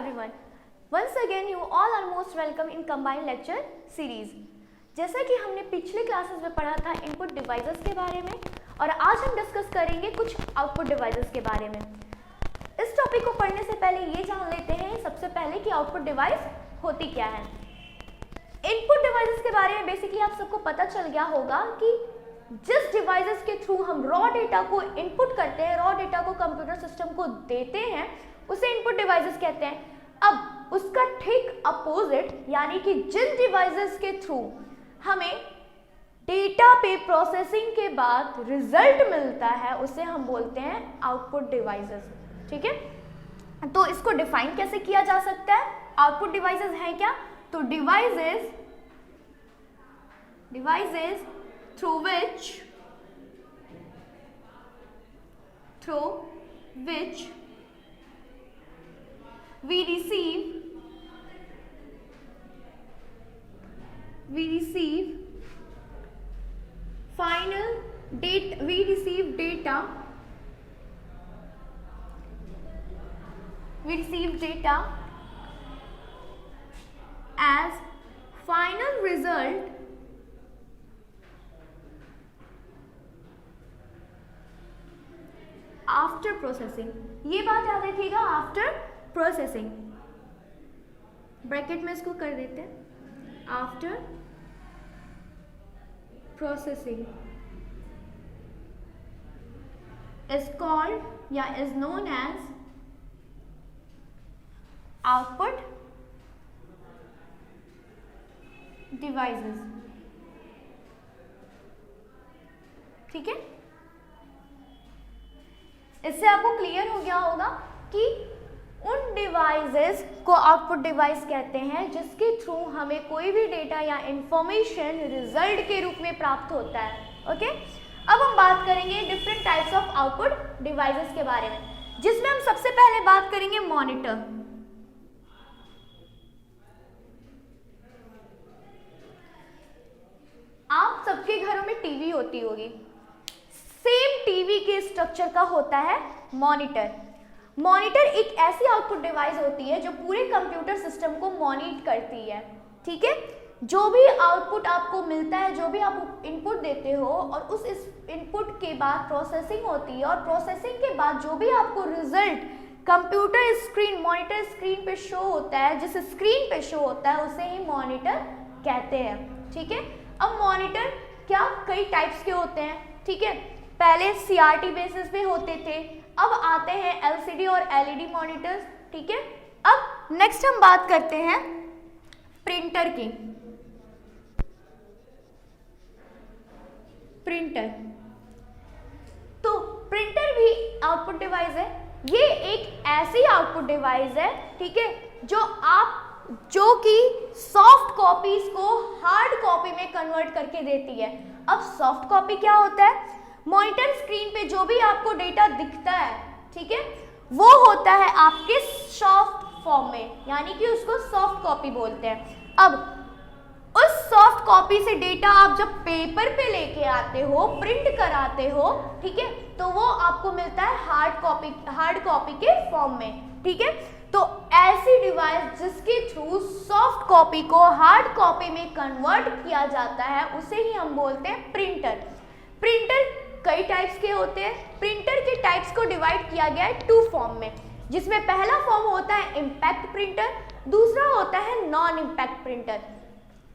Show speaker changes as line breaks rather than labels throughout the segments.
everyone. Once again you all are most welcome in combined lecture series. जैसा कि हमने पिछले क्लासेस में पढ़ा था इनपुट डिवाइसेस के बारे में और आज हम डिस्कस करेंगे कुछ आउटपुट डिवाइसेस के बारे में। इस टॉपिक को पढ़ने से पहले ये जान लेते हैं सबसे पहले कि आउटपुट डिवाइस होती क्या है। इनपुट डिवाइसेस के बारे में बेसिकली आप सबको पता चल गया होगा कि जिस डिवाइसेस के थ्रू हम रॉ डेटा को इनपुट करते हैं, रॉ डेटा को कंप्यूटर सिस्टम को देते हैं, उसे इनपुट डिवाइसेस कहते हैं। अब उसका ठीक अपोजिट यानी कि जिन डिवाइसेस के थ्रू हमें डेटा पे प्रोसेसिंग के बाद रिजल्ट मिलता है उसे हम बोलते हैं आउटपुट डिवाइसेस। ठीक है, तो इसको डिफाइन कैसे किया जा सकता है? आउटपुट डिवाइसेस हैं क्या? तो devices through which we receive data as final result after processing. ये बात याद रखिएगा, आफ्टर प्रोसेसिंग, ब्रैकेट में इसको कर देते हैं, आफ्टर प्रोसेसिंग इज कॉल्ड या is known as output devices. ठीक है, इससे आपको क्लियर हो गया होगा कि उन डिवाइसेस को आउटपुट डिवाइस कहते हैं जिसके थ्रू हमें कोई भी डेटा या इंफॉर्मेशन रिजल्ट के रूप में प्राप्त होता है। ओके, अब हम बात करेंगे different types of output devices के बारे में, जिसमें हम सबसे पहले बात करेंगे मॉनिटर। आप सबके घरों में टीवी होती होगी, सेम टीवी के स्ट्रक्चर का होता है मॉनिटर। मॉनिटर एक ऐसी आउटपुट डिवाइस होती है जो पूरे कंप्यूटर सिस्टम को मॉनिटर करती है। ठीक है, जो भी आउटपुट आपको मिलता है, जो भी आप इनपुट देते हो और उस इनपुट के बाद प्रोसेसिंग होती है और प्रोसेसिंग के बाद जो भी आपको result computer screen, monitor screen पे शो होता है, जिस स्क्रीन पे शो होता है उसे ही मॉनिटर कहते हैं। ठीक है, अब मॉनिटर क्या कई टाइप्स के होते हैं। ठीक है, पहले सीआरटी बेसिस पे होते थे, अब आते हैं एलसीडी और एलईडी मॉनिटर्स। ठीक है, अब नेक्स्ट हम बात करते हैं प्रिंटर की। प्रिंटर, तो प्रिंटर भी आउटपुट डिवाइस है। ये एक ऐसी आउटपुट डिवाइस है, ठीक है, जो कि सॉफ्ट कॉपीज को हार्ड कॉपी में कन्वर्ट करके देती है। अब सॉफ्ट कॉपी क्या होता है? मॉनिटर स्क्रीन पे जो भी आपको डेटा दिखता है, ठीक है, वो होता है आपके सॉफ्ट फॉर्म में, यानी कि उसको सॉफ्ट कॉपी बोलते हैं। अब उस सॉफ्ट कॉपी से डेटा आप जब पेपर पे लेके आते हो, प्रिंट कराते हो, ठीक है, तो वो आपको मिलता है हार्ड कॉपी के फॉर्म में। ठीक है, तो ऐसी डिवाइस जिसके थ्रू सॉफ्ट कॉपी को हार्ड कॉपी में कन्वर्ट किया जाता है उसे ही हम बोलते हैं प्रिंटर। प्रिंटर कई टाइप्स के होते हैं। प्रिंटर के टाइप्स को डिवाइड किया गया है 2 फॉर्म में, जिसमें पहला फॉर्म होता है इम्पैक्ट प्रिंटर, दूसरा होता है non impact printer.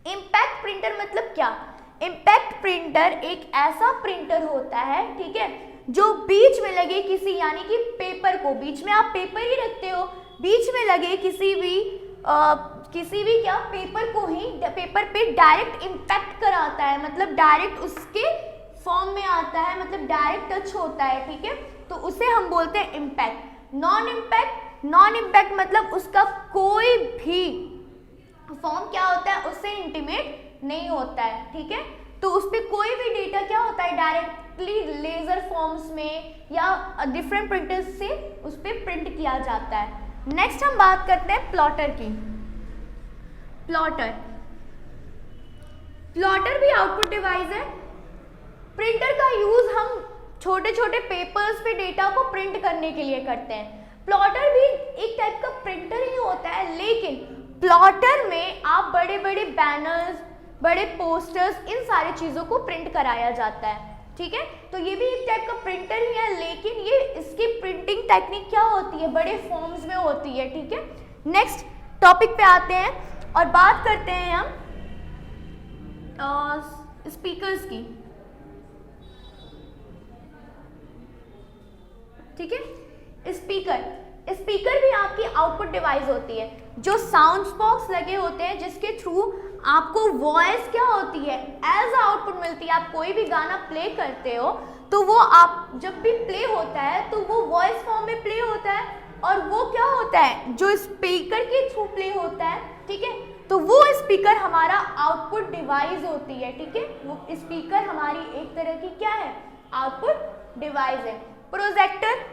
Impact printer मतलब क्या? इम्पैक्ट प्रिंटर एक ऐसा प्रिंटर होता है, ठीक है, जो बीच में लगे किसी, यानी कि पेपर को, बीच में आप पेपर ही रखते हो, बीच में लगे किसी भी क्या पेपर को ही पेपर पे डायरेक्ट इम्पैक्ट कराता है, मतलब डायरेक्ट उसके फॉर्म में आता है, मतलब डायरेक्ट टच होता है। ठीक है, तो उसे हम बोलते हैं इम्पैक्ट। नॉन इम्पैक्ट मतलब उसका कोई भी फॉर्म क्या होता है, उससे इंटीमेट नहीं होता है। ठीक है, तो उस पर कोई भी डेटा क्या होता है, डायरेक्टली लेजर फॉर्म्स में या डिफरेंट प्रिंटर्स से उस पर प्रिंट किया जाता है। नेक्स्ट हम बात करते हैं प्लॉटर की। प्लॉटर भी आउटपुट डिवाइस है। प्रिंटर का यूज हम छोटे छोटे पेपर्स पे डेटा को प्रिंट करने के लिए करते हैं। प्लॉटर भी एक टाइप का प्रिंटर ही होता है, लेकिन प्लॉटर में आप बड़े बड़े बैनर्स, बड़े पोस्टर्स, इन सारी चीज़ों को प्रिंट कराया जाता है, ठीक है। तो ये भी एक टाइप का प्रिंटर ही है, लेकिन ये इसकी प्रिंटिंग टेक्निक क्या होती है, बड़े फॉर्म्स में होती है, ठीक है। नेक्स्ट टॉपिक पे आते हैं और बात करते हैं हम स्पीकर्स की, ठीक है। स्पीकर भी आपकी आउटपुट डिवाइस होती है, जो साउंड बॉक्स लगे होते हैं जिसके थ्रू आपको वॉइस क्या होती है एज आउटपुट मिलती है। आप कोई भी गाना प्ले करते हो तो वो आप जब भी प्ले होता है तो वो वॉइस फॉर्म में प्ले होता है, और वो क्या होता है जो स्पीकर के थ्रू प्ले होता है, ठीक है। तो वो स्पीकर हमारा आउटपुट डिवाइस होती है, ठीक है। वो स्पीकर हमारी एक तरह की क्या है, आउटपुट डिवाइस है। प्रोजेक्टर,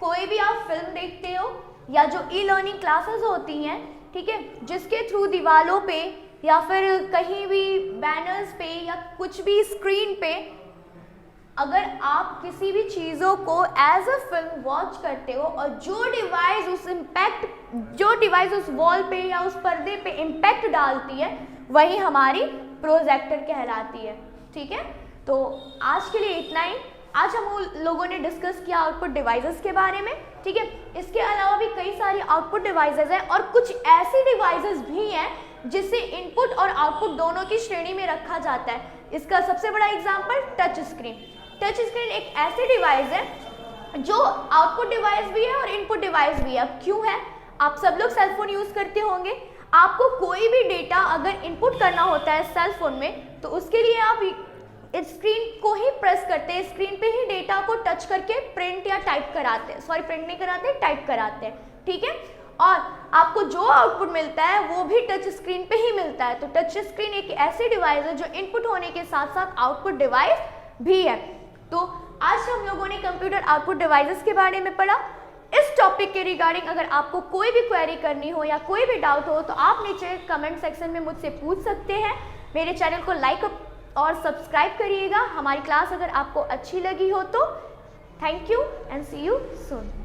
कोई भी आप फिल्म देखते हो या जो ई लर्निंग क्लासेस होती हैं, ठीक है, जिसके थ्रू दीवारों पे या फिर कहीं भी बैनर्स पे या कुछ भी स्क्रीन पे अगर आप किसी भी चीज़ों को एज अ फिल्म वॉच करते हो और जो डिवाइस उस वॉल पे या उस पर्दे पे इम्पैक्ट डालती है वही हमारी प्रोजेक्टर कहलाती है, ठीक है। तो आज के लिए इतना ही। आज हम लोगों ने डिस्कस किया आउटपुट डिवाइसेस के बारे में, ठीक है। इसके अलावा भी कई सारी आउटपुट डिवाइसेस हैं और कुछ ऐसी डिवाइसेस भी हैं जिसे इनपुट और आउटपुट दोनों की श्रेणी में रखा जाता है। इसका सबसे बड़ा example touch screen. Touch screen एक ऐसी डिवाइस है जो आउटपुट डिवाइस भी है और इनपुट डिवाइस भी है। अब क्यों है, आप सब लोग सेल फोन यूज करते होंगे, आपको कोई भी डेटा अगर इनपुट करना होता है सेल फोन में तो उसके लिए आप स्क्रीन को ही प्रेस करते हैं, स्क्रीन पे ही डेटा को टच करके प्रिंट या टाइप कराते हैं, सॉरी प्रिंट नहीं कराते, टाइप कराते हैं, ठीक है। और आपको जो आउटपुट मिलता है वो भी टच स्क्रीन पे ही मिलता है। तो टच स्क्रीन एक ऐसी डिवाइस है जो इनपुट होने के साथ साथ आउटपुट डिवाइस भी है। तो आज हम लोगों ने कंप्यूटर आउटपुट डिवाइसेस के बारे में पढ़ा। इस टॉपिक के रिगार्डिंग अगर आपको कोई भी क्वेरी करनी हो या कोई भी डाउट हो तो आप नीचे कमेंट सेक्शन में मुझसे पूछ सकते हैं। मेरे चैनल को लाइक और सब्सक्राइब करिएगा। हमारी क्लास अगर आपको अच्छी लगी हो तो thank you and see you soon.